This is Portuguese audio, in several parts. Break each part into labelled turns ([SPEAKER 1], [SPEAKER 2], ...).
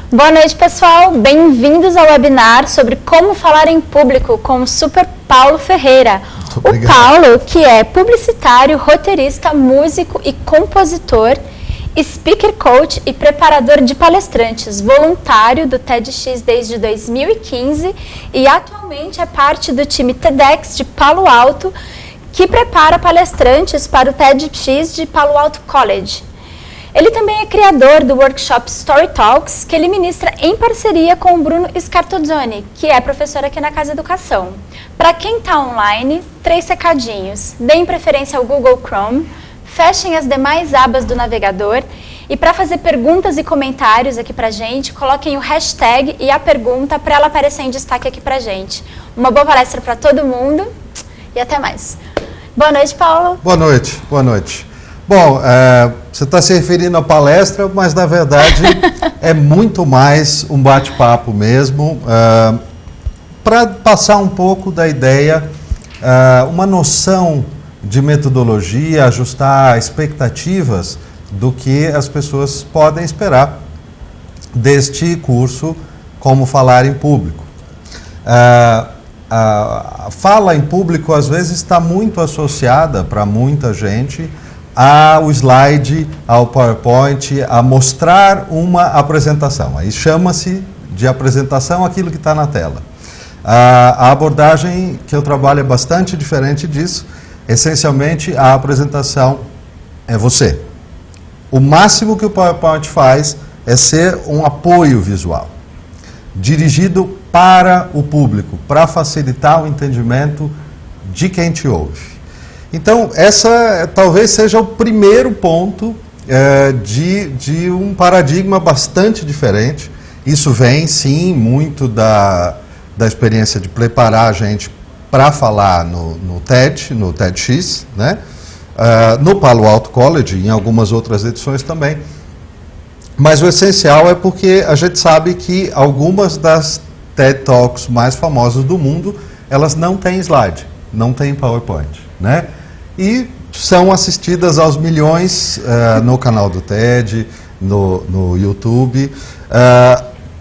[SPEAKER 1] Boa noite, pessoal. Bem-vindos ao webinar sobre como falar em público com o Super Paulo Ferreira. O Paulo, que é publicitário, roteirista, músico e compositor, speaker coach e preparador de palestrantes, voluntário do TEDx desde 2015 e atualmente é parte do time TEDx de Palo Alto, que prepara palestrantes para o TEDx de Palo Alto College. Ele também é criador do workshop Story Talks, que ele ministra em parceria com o Bruno Scartozzoni, que é professor aqui na Casa Educação. Para quem está online, 3 recadinhos. Deem preferência ao Google Chrome, fechem as demais abas do navegador e para fazer perguntas e comentários aqui para a gente, coloquem o hashtag e a pergunta para ela aparecer em destaque aqui para a gente. Uma boa palestra para todo mundo e até mais. Boa noite, Paulo.
[SPEAKER 2] Boa noite, boa noite. Bom, você está se referindo à palestra, mas na verdade é muito mais um bate-papo mesmo, para passar um pouco da ideia, uma noção de metodologia, ajustar expectativas do que as pessoas podem esperar deste curso, como falar em público. A fala em público às vezes está muito associada para muita gente ao slide, ao PowerPoint, a mostrar uma apresentação. Aí chama-se de apresentação aquilo que está na tela. A abordagem que eu trabalho é bastante diferente disso. Essencialmente, a apresentação é você. O máximo que o PowerPoint faz é ser um apoio visual, dirigido para o público, para facilitar o entendimento de quem te ouve. Então, essa talvez seja o primeiro ponto de um paradigma bastante diferente. Isso vem, sim, muito da experiência de preparar a gente para falar no TED, no TEDx, né? No Palo Alto College, em algumas outras edições também. Mas o essencial é porque a gente sabe que algumas das TED Talks mais famosas do mundo, elas não têm slide, não têm PowerPoint, né? E são assistidas aos milhões no canal do TED, no YouTube,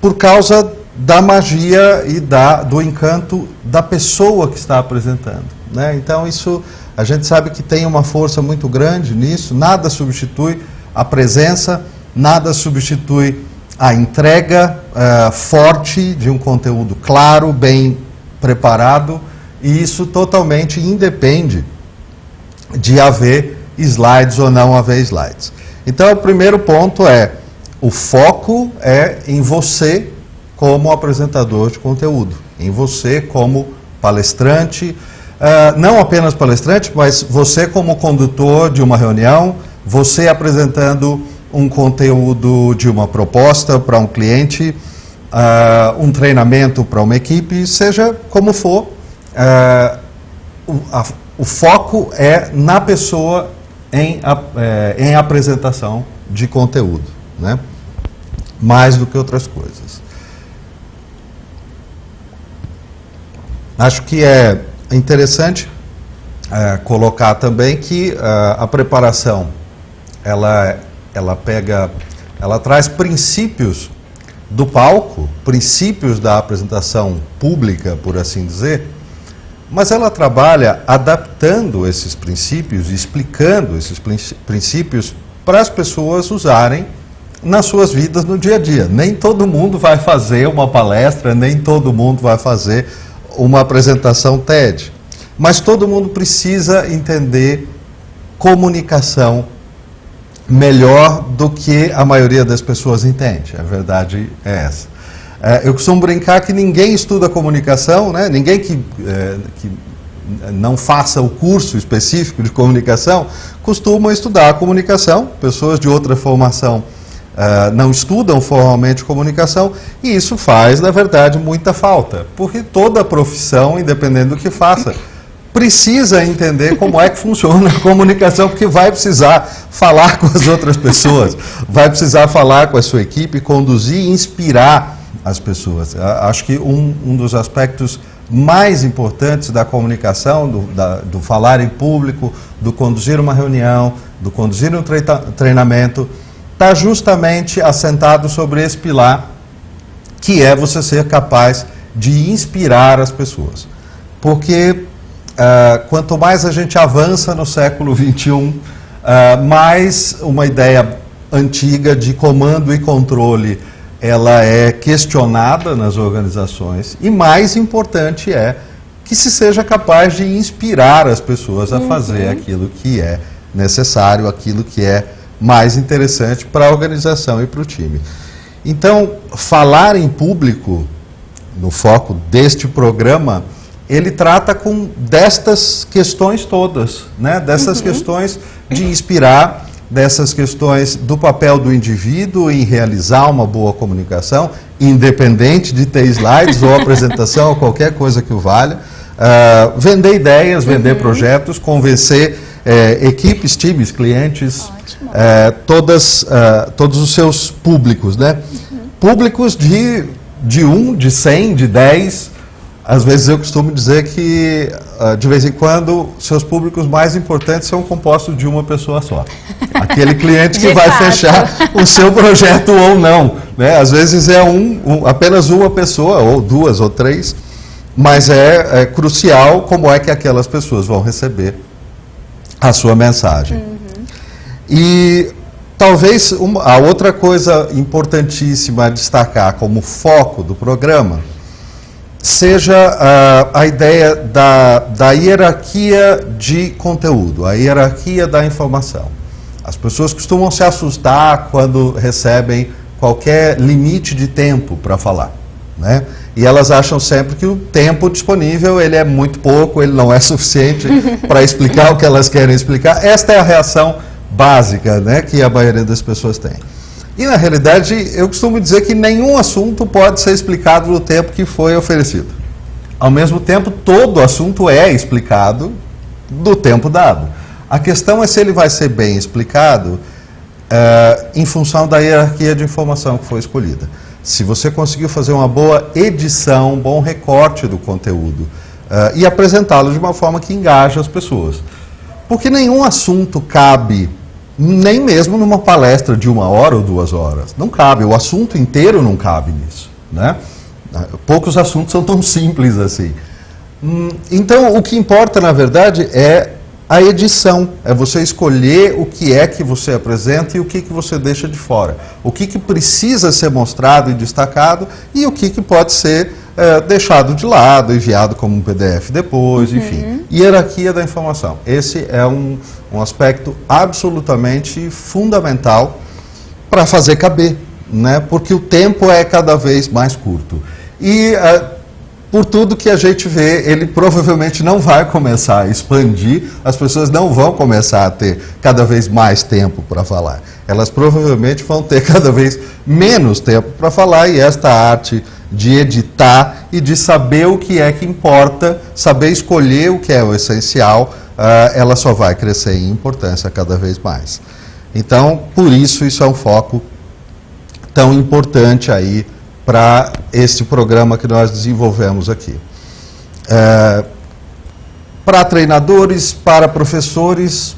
[SPEAKER 2] por causa da magia e do encanto da pessoa que está apresentando, né? Então isso, a gente sabe que tem uma força muito grande nisso, nada substitui a presença, nada substitui a entrega forte de um conteúdo claro, bem preparado, e isso totalmente independe de haver slides ou não haver slides. Então, o primeiro ponto é, o foco é em você como apresentador de conteúdo, em você como palestrante, não apenas palestrante, mas você como condutor de uma reunião, você apresentando um conteúdo de uma proposta para um cliente, um treinamento para uma equipe, seja como for, o foco é na pessoa em apresentação de conteúdo, né? Mais do que outras coisas. Acho que é interessante colocar também que a preparação ela traz princípios do palco, princípios da apresentação pública, por assim dizer, mas ela trabalha adaptando esses princípios, explicando esses princípios para as pessoas usarem nas suas vidas no dia a dia. Nem todo mundo vai fazer uma palestra, nem todo mundo vai fazer uma apresentação TED, mas todo mundo precisa entender comunicação melhor do que a maioria das pessoas entende. A verdade é essa. Eu costumo brincar que ninguém estuda comunicação, né? Ninguém que não faça o curso específico de comunicação costuma estudar a comunicação. Pessoas de outra formação não estudam formalmente comunicação, e isso faz, na verdade, muita falta, porque toda profissão, independente do que faça, precisa entender como é que funciona a comunicação, porque vai precisar falar com as outras pessoas, vai precisar falar com a sua equipe, conduzir e inspirar as pessoas. Acho que um dos aspectos mais importantes da comunicação, do falar em público, do conduzir uma reunião, do conduzir um treinamento, está justamente assentado sobre esse pilar que é você ser capaz de inspirar as pessoas. Porque quanto mais a gente avança no século XXI, mais uma ideia antiga de comando e controle ela é questionada nas organizações, e mais importante é que se seja capaz de inspirar as pessoas a fazer aquilo que é necessário, aquilo que é mais interessante para a organização e para o time. Então, falar em público, no foco deste programa, ele trata destas questões todas, né? Dessas questões de inspirar, dessas questões do papel do indivíduo em realizar uma boa comunicação, independente de ter slides ou apresentação ou qualquer coisa que o valha, vender ideias, vender projetos, convencer equipes, times, clientes, todos os seus públicos, né? Públicos de 1, de 100, de 10. Às vezes eu costumo dizer que, de vez em quando, seus públicos mais importantes são compostos de uma pessoa só. Aquele cliente que vai fechar o seu projeto ou não, né? Às vezes é apenas uma pessoa, ou 2 ou 3, mas é crucial como é que aquelas pessoas vão receber a sua mensagem. E talvez a outra coisa importantíssima a destacar como foco do programa seja a ideia da hierarquia de conteúdo, a hierarquia da informação. As pessoas costumam se assustar quando recebem qualquer limite de tempo para falar, né? E elas acham sempre que o tempo disponível ele é muito pouco, ele não é suficiente para explicar o que elas querem explicar. Esta é a reação básica, né, que a maioria das pessoas tem. E, na realidade, eu costumo dizer que nenhum assunto pode ser explicado no tempo que foi oferecido. Ao mesmo tempo, todo assunto é explicado no tempo dado. A questão é se ele vai ser bem explicado em função da hierarquia de informação que foi escolhida. Se você conseguiu fazer uma boa edição, um bom recorte do conteúdo e apresentá-lo de uma forma que engaja as pessoas. Porque nenhum assunto cabe, nem mesmo numa palestra de 1 hora ou 2 horas. Não cabe, o assunto inteiro não cabe nisso, né? Poucos assuntos são tão simples assim. Então, o que importa, na verdade, é a edição. É você escolher o que é que você apresenta e o que você deixa de fora. O que precisa ser mostrado e destacado e o que pode ser deixado de lado, enviado como um PDF depois, enfim. Hierarquia da informação. Esse é um aspecto absolutamente fundamental para fazer caber, né? Porque o tempo é cada vez mais curto. E, por tudo que a gente vê, ele provavelmente não vai começar a expandir, as pessoas não vão começar a ter cada vez mais tempo para falar. Elas provavelmente vão ter cada vez menos tempo para falar, e esta arte de editar e de saber o que é que importa, saber escolher o que é o essencial, ela só vai crescer em importância cada vez mais. Então, por isso é um foco tão importante aí para este programa que nós desenvolvemos aqui. Para treinadores, para professores,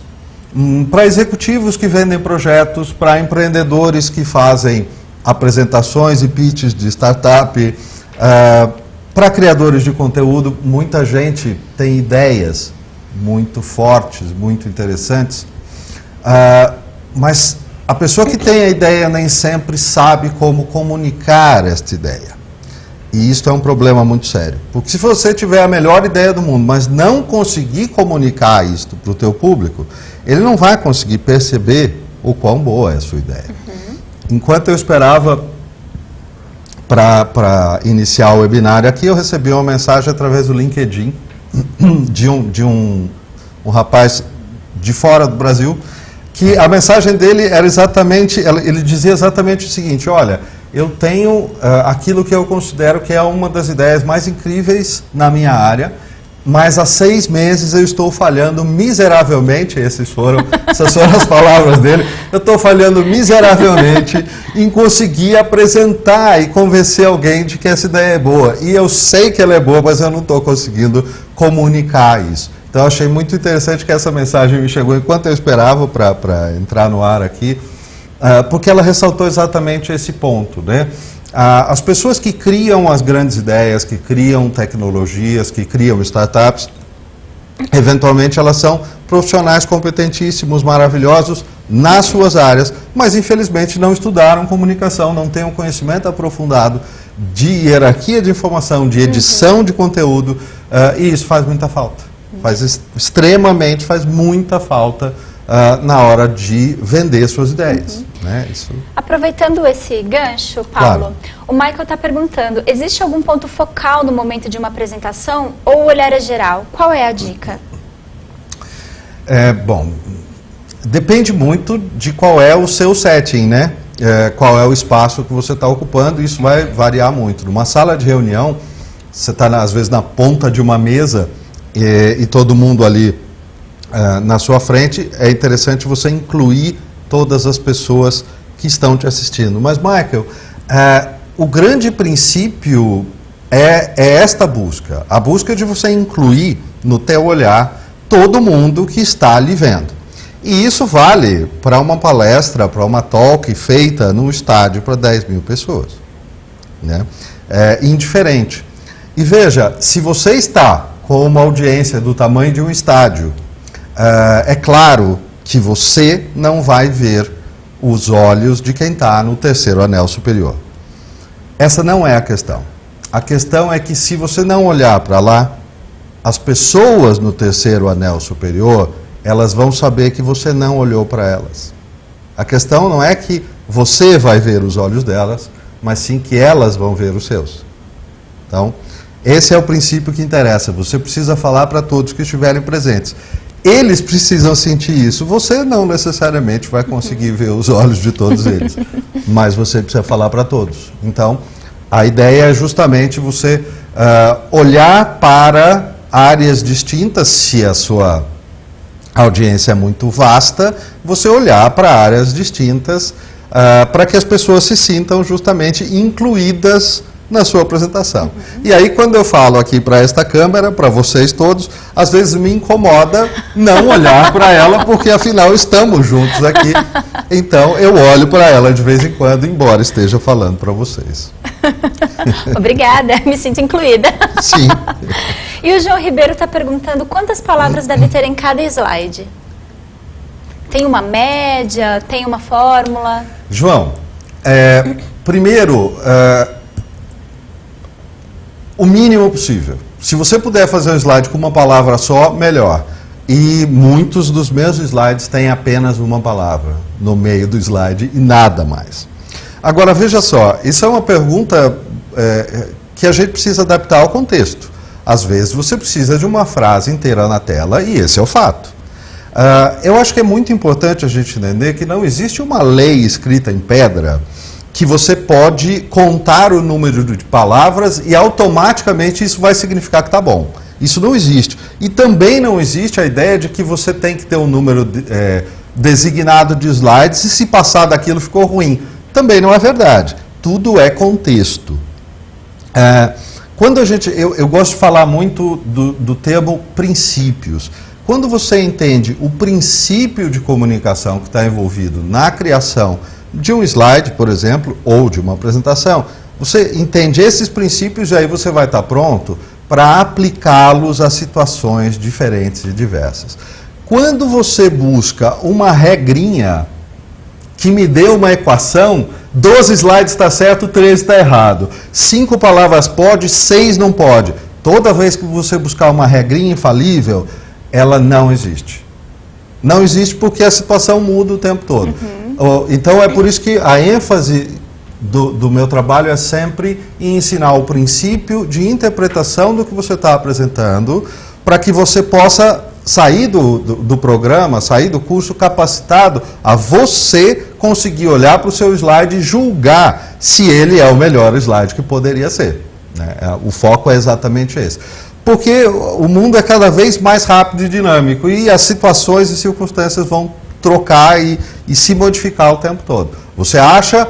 [SPEAKER 2] para executivos que vendem projetos, para empreendedores que fazem apresentações e pitches de startup, para criadores de conteúdo. Muita gente tem ideias muito fortes, muito interessantes, mas a pessoa que tem a ideia nem sempre sabe como comunicar esta ideia. E isso é um problema muito sério. Porque se você tiver a melhor ideia do mundo, mas não conseguir comunicar isto para o teu público, ele não vai conseguir perceber o quão boa é a sua ideia. Enquanto eu esperava para iniciar o webinar aqui, eu recebi uma mensagem através do LinkedIn de um rapaz de fora do Brasil, que a mensagem dele era exatamente, ele dizia exatamente o seguinte: olha, eu tenho aquilo que eu considero que é uma das ideias mais incríveis na minha área, mas há 6 meses eu estou falhando miseravelmente, essas foram as palavras dele, eu estou falhando miseravelmente em conseguir apresentar e convencer alguém de que essa ideia é boa. E eu sei que ela é boa, mas eu não estou conseguindo comunicar isso. Então, eu achei muito interessante que essa mensagem me chegou enquanto eu esperava para entrar no ar aqui, porque ela ressaltou exatamente esse ponto, né? As pessoas que criam as grandes ideias, que criam tecnologias, que criam startups, eventualmente elas são profissionais competentíssimos, maravilhosos nas suas áreas, mas infelizmente não estudaram comunicação, não têm um conhecimento aprofundado de hierarquia de informação, de edição de conteúdo, e isso faz muita falta. Faz muita falta na hora de vender suas ideias. Né? Isso...
[SPEAKER 1] Aproveitando esse gancho, Paulo, claro. O Michael está perguntando, existe algum ponto focal no momento de uma apresentação ou o olhar é geral? Qual é a dica?
[SPEAKER 2] Bom, depende muito de qual é o seu setting, né? Qual é o espaço que você está ocupando, isso vai variar muito. Numa sala de reunião, você está às vezes na ponta de uma mesa e todo mundo ali na sua frente, é interessante você incluir todas as pessoas que estão te assistindo. Mas, Michael, o grande princípio é esta busca. A busca de você incluir no teu olhar todo mundo que está ali vendo. E isso vale para uma palestra, para uma talk feita num estádio para 10 mil pessoas. Né? É indiferente. E veja, se você está com uma audiência do tamanho de um estádio, é claro que você não vai ver os olhos de quem está no terceiro anel superior. Essa não é a questão. A questão é que se você não olhar para lá, as pessoas no terceiro anel superior, elas vão saber que você não olhou para elas. A questão não é que você vai ver os olhos delas, mas sim que elas vão ver os seus. Então, esse é o princípio que interessa. Você precisa falar para todos que estiverem presentes. Eles precisam sentir isso. Você não necessariamente vai conseguir ver os olhos de todos eles, mas você precisa falar para todos. Então, a ideia é justamente você olhar para áreas distintas, se a sua audiência é muito vasta, você olhar para áreas distintas para que as pessoas se sintam justamente incluídas na sua apresentação. E aí, quando eu falo aqui para esta câmera, para vocês todos, às vezes me incomoda não olhar para ela, porque afinal estamos juntos aqui. Então, eu olho para ela de vez em quando, embora esteja falando para vocês.
[SPEAKER 1] Obrigada, me sinto incluída.
[SPEAKER 2] Sim.
[SPEAKER 1] E o João Ribeiro está perguntando quantas palavras deve ter em cada slide? Tem uma média? Tem uma fórmula?
[SPEAKER 2] João, primeiro, o mínimo possível. Se você puder fazer um slide com uma palavra só, melhor. E muitos dos meus slides têm apenas uma palavra no meio do slide e nada mais. Agora, veja só, isso é uma pergunta que a gente precisa adaptar ao contexto. Às vezes você precisa de uma frase inteira na tela e esse é o fato. Eu acho que é muito importante a gente entender que não existe uma lei escrita em pedra que você pode contar o número de palavras e automaticamente isso vai significar que está bom. Isso não existe. E também não existe a ideia de que você tem que ter um número designado de slides e se passar daquilo ficou ruim. Também não é verdade. Tudo é contexto. Quando eu gosto de falar muito do termo princípios. Quando você entende o princípio de comunicação que está envolvido na criação de um slide, por exemplo, ou de uma apresentação, você entende esses princípios e aí você vai estar pronto para aplicá-los a situações diferentes e diversas. Quando você busca uma regrinha que me dê uma equação, 12 slides está certo, 13 está errado. 5 palavras pode, 6 não pode. Toda vez que você buscar uma regrinha infalível, ela não existe. Não existe porque a situação muda o tempo todo. Então é por isso que a ênfase do meu trabalho é sempre em ensinar o princípio de interpretação do que você está apresentando, para que você possa sair do programa, sair do curso capacitado a você conseguir olhar para o seu slide e julgar se ele é o melhor slide que poderia ser. Né? O foco é exatamente esse. Porque o mundo é cada vez mais rápido e dinâmico e as situações e circunstâncias vão trocar e se modificar o tempo todo. Você acha,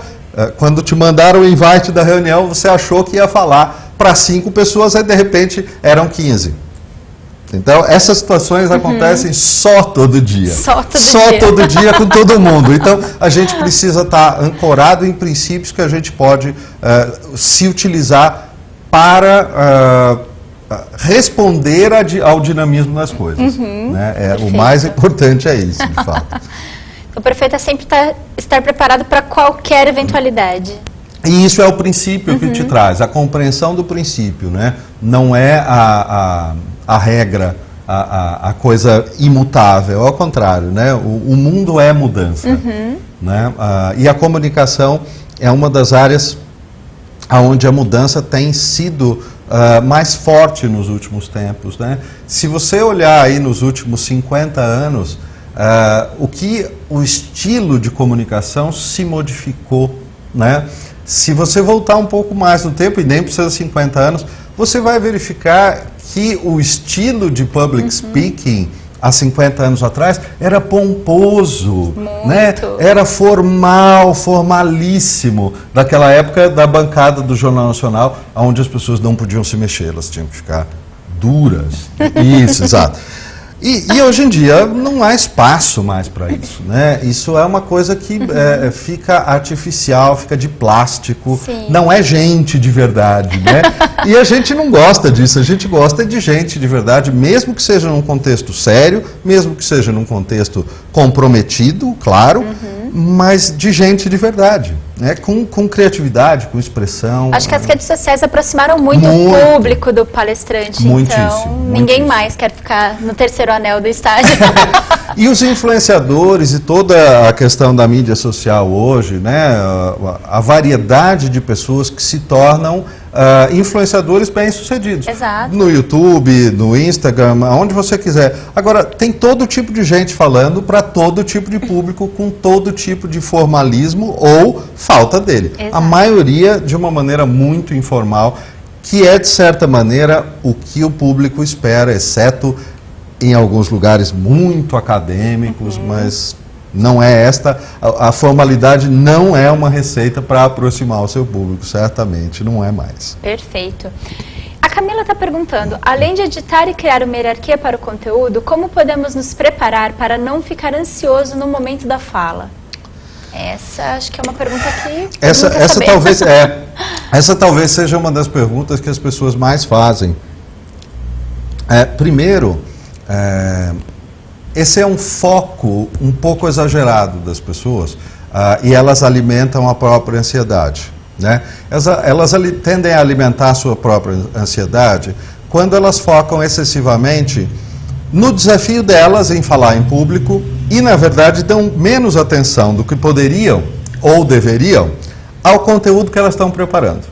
[SPEAKER 2] quando te mandaram o invite da reunião, você achou que ia falar para 5 pessoas, aí de repente eram 15. Então, essas situações acontecem só todo dia.
[SPEAKER 1] Só
[SPEAKER 2] todo dia com todo mundo. Então, a gente precisa estar ancorado em princípios que a gente pode se utilizar para responder ao dinamismo das coisas. Né? O mais importante é isso, de fato.
[SPEAKER 1] O prefeito é sempre estar preparado para qualquer eventualidade.
[SPEAKER 2] E isso é o princípio que te traz, a compreensão do princípio, né? Não é a regra, a coisa imutável, ao contrário, né? O mundo é mudança, né? E a comunicação é uma das áreas onde a mudança tem sido mais forte nos últimos tempos, né? Se você olhar aí nos últimos 50 anos, o estilo de comunicação se modificou, né? Se você voltar um pouco mais no tempo, e nem precisa de 50 anos, você vai verificar que o estilo de public speaking há 50 anos atrás era pomposo, né? Era formal, formalíssimo, daquela época da bancada do Jornal Nacional, onde as pessoas não podiam se mexer, elas tinham que ficar duras. Isso, exato. E hoje em dia não há espaço mais para isso, né? Isso é uma coisa que fica artificial, fica de plástico, não é gente de verdade, né? E a gente não gosta disso, a gente gosta de gente de verdade, mesmo que seja num contexto sério, mesmo que seja num contexto comprometido, claro, mas de gente de verdade, né? Com criatividade, com expressão.
[SPEAKER 1] Acho que as redes sociais aproximaram muito o público do palestrante, então ninguém mais quer ficar no terceiro anel do estádio.
[SPEAKER 2] E os influenciadores e toda a questão da mídia social hoje, né? A variedade de pessoas que se tornam influenciadores bem-sucedidos.
[SPEAKER 1] Exato.
[SPEAKER 2] No YouTube, no Instagram, aonde você quiser. Agora, tem todo tipo de gente falando para todo tipo de público, com todo tipo de formalismo ou falta dele.
[SPEAKER 1] Exato.
[SPEAKER 2] A maioria de uma maneira muito informal, que é, de certa maneira, o que o público espera, exceto em alguns lugares muito acadêmicos, mas não é esta, a formalidade não é uma receita para aproximar o seu público, certamente, não é mais.
[SPEAKER 1] Perfeito. A Camila está perguntando, além de editar e criar uma hierarquia para o conteúdo, como podemos nos preparar para não ficar ansioso no momento da fala? Essa acho que é uma pergunta que
[SPEAKER 2] essa talvez seja uma das perguntas que as pessoas mais fazem. Primeiro, esse é um foco um pouco exagerado das pessoas e elas alimentam a própria ansiedade, né? Elas tendem a alimentar a sua própria ansiedade quando elas focam excessivamente no desafio delas em falar em público e, na verdade, dão menos atenção do que poderiam ou deveriam ao conteúdo que elas estão preparando.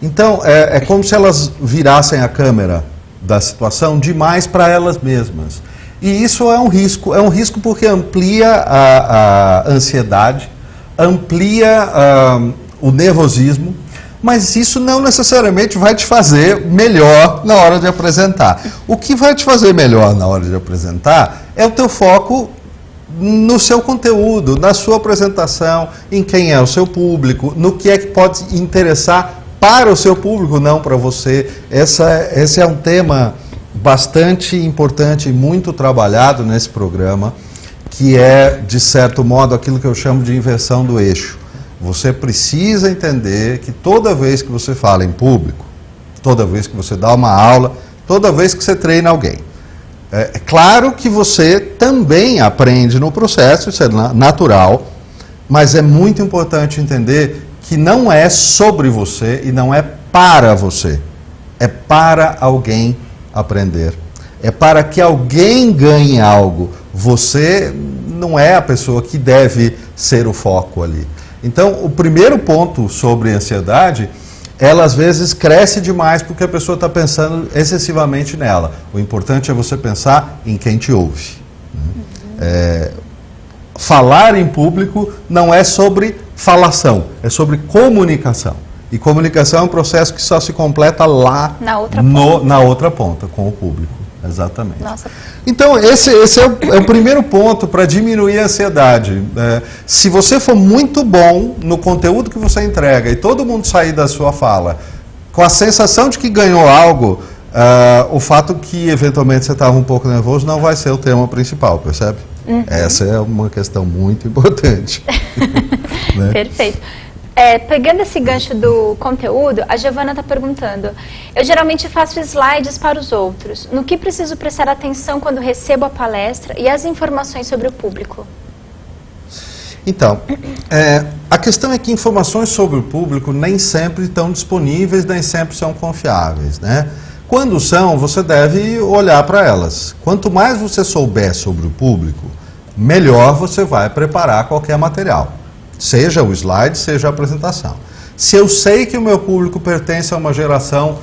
[SPEAKER 2] Então, é como se elas virassem a câmera da situação demais para elas mesmas. E isso é um risco porque amplia a ansiedade, amplia o nervosismo, mas isso não necessariamente vai te fazer melhor na hora de apresentar. O que vai te fazer melhor na hora de apresentar é o teu foco no seu conteúdo, na sua apresentação, em quem é o seu público, no que é que pode interessar para o seu público, não para você. Esse é um tema bastante importante e muito trabalhado nesse programa, que é, de certo modo, aquilo que eu chamo de inversão do eixo. Você precisa entender que toda vez que você fala em público, toda vez que você dá uma aula, toda vez que você treina alguém, é claro que você também aprende no processo, isso é natural, mas é muito importante entender que não é sobre você e não é para você, é para alguém aprender. É para que alguém ganhe algo. Você não é a pessoa que deve ser o foco ali. Então, o primeiro ponto sobre ansiedade, ela às vezes cresce demais porque a pessoa está pensando excessivamente nela. O importante é você pensar em quem te ouve. Falar em público não é sobre falação, é sobre comunicação. E comunicação é um processo que só se completa lá na outra ponta, com o público. Exatamente.
[SPEAKER 1] Nossa.
[SPEAKER 2] Então, esse é o primeiro ponto para diminuir a ansiedade. Se você for muito bom no conteúdo que você entrega e todo mundo sair da sua fala com a sensação de que ganhou algo, o fato que eventualmente você estava um pouco nervoso não vai ser o tema principal, percebe? Essa é uma questão muito importante. Né?
[SPEAKER 1] Perfeito. Pegando esse gancho do conteúdo, a Giovana está perguntando: eu geralmente faço slides para os outros. No que preciso prestar atenção quando recebo a palestra e as informações sobre o público?
[SPEAKER 2] Então, a questão é que informações sobre o público nem sempre estão disponíveis, nem sempre são confiáveis, né? Quando são, você deve olhar para elas. Quanto mais você souber sobre o público, melhor você vai preparar qualquer material. Seja o slide, seja a apresentação. Se eu sei que o meu público pertence a uma geração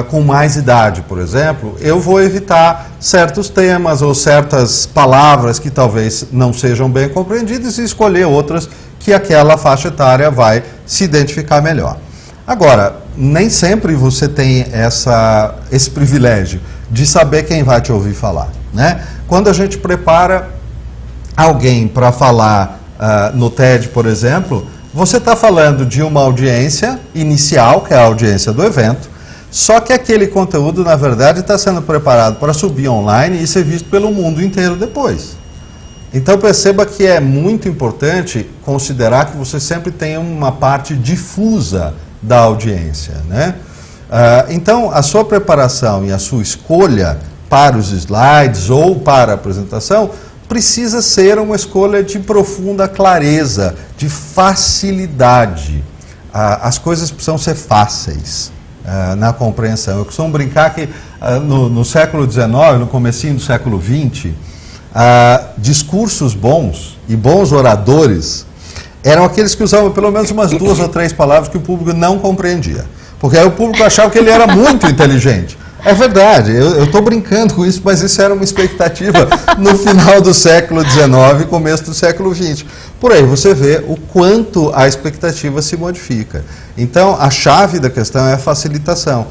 [SPEAKER 2] com mais idade, por exemplo, eu vou evitar certos temas ou certas palavras que talvez não sejam bem compreendidas e escolher outras que aquela faixa etária vai se identificar melhor. Agora, nem sempre você tem esse privilégio de saber quem vai te ouvir falar, né? Quando a gente prepara alguém para falar no TED, por exemplo, você está falando de uma audiência inicial, que é a audiência do evento, só que aquele conteúdo, na verdade, está sendo preparado para subir online e ser visto pelo mundo inteiro depois. Então perceba que é muito importante considerar que você sempre tem uma parte difusa da audiência, né? Então a sua preparação e a sua escolha para os slides ou para a apresentação precisa ser uma escolha de profunda clareza, de facilidade. As coisas precisam ser fáceis na compreensão. Eu costumo brincar que no século XIX, no comecinho do século XX, discursos bons e bons oradores eram aqueles que usavam pelo menos umas 2 ou 3 palavras que o público não compreendia. Porque aí o público achava que ele era muito inteligente. É verdade, eu estou brincando com isso, mas isso era uma expectativa no final do século XIX e começo do século XX. Por aí você vê o quanto a expectativa se modifica. Então, a chave da questão é a facilitação.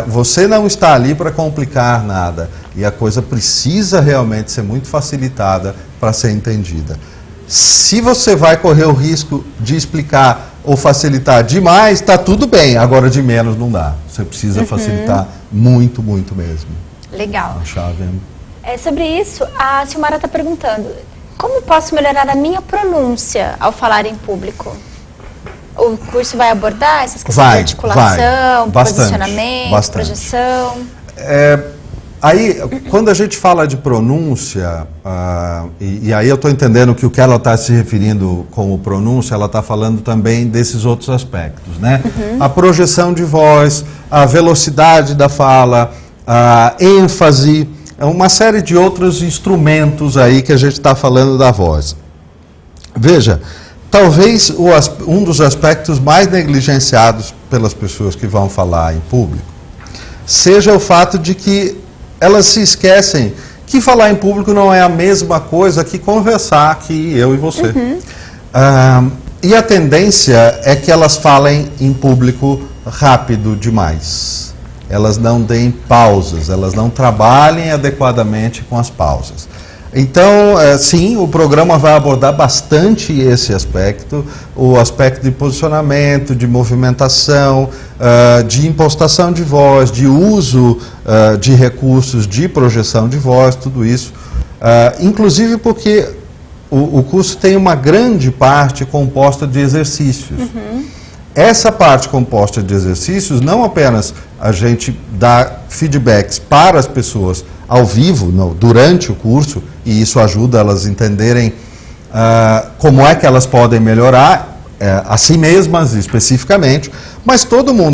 [SPEAKER 2] Você não está ali para complicar nada e a coisa precisa realmente ser muito facilitada para ser entendida. Se você vai correr o risco de explicar ou facilitar demais, está tudo bem, agora de menos não dá. Você precisa facilitar muito, muito mesmo.
[SPEAKER 1] Legal.
[SPEAKER 2] A chave
[SPEAKER 1] sobre isso, a Silmara está perguntando: como posso melhorar a minha pronúncia ao falar em público? O curso vai abordar essas questões de articulação, posicionamento, projeção?
[SPEAKER 2] Aí, quando a gente fala de pronúncia, e aí eu estou entendendo que o que ela está se referindo como pronúncia, ela está falando também desses outros aspectos, né? A projeção de voz, a velocidade da fala, a ênfase, uma série de outros instrumentos aí que a gente está falando da voz. Veja, talvez um dos aspectos mais negligenciados pelas pessoas que vão falar em público seja o fato de que elas se esquecem que falar em público não é a mesma coisa que conversar aqui, eu e você. E a tendência é que elas falem em público rápido demais. Elas não deem pausas, elas não trabalhem adequadamente com as pausas. Então, sim, o programa vai abordar bastante esse aspecto, o aspecto de posicionamento, de movimentação, de impostação de voz, de uso de recursos de projeção de voz, tudo isso. Inclusive porque o curso tem uma grande parte composta de exercícios. Essa parte composta de exercícios, não apenas a gente dá feedbacks para as pessoas ao vivo, durante o curso, e isso ajuda elas a entenderem como é que elas podem melhorar a si mesmas especificamente, mas todo mundo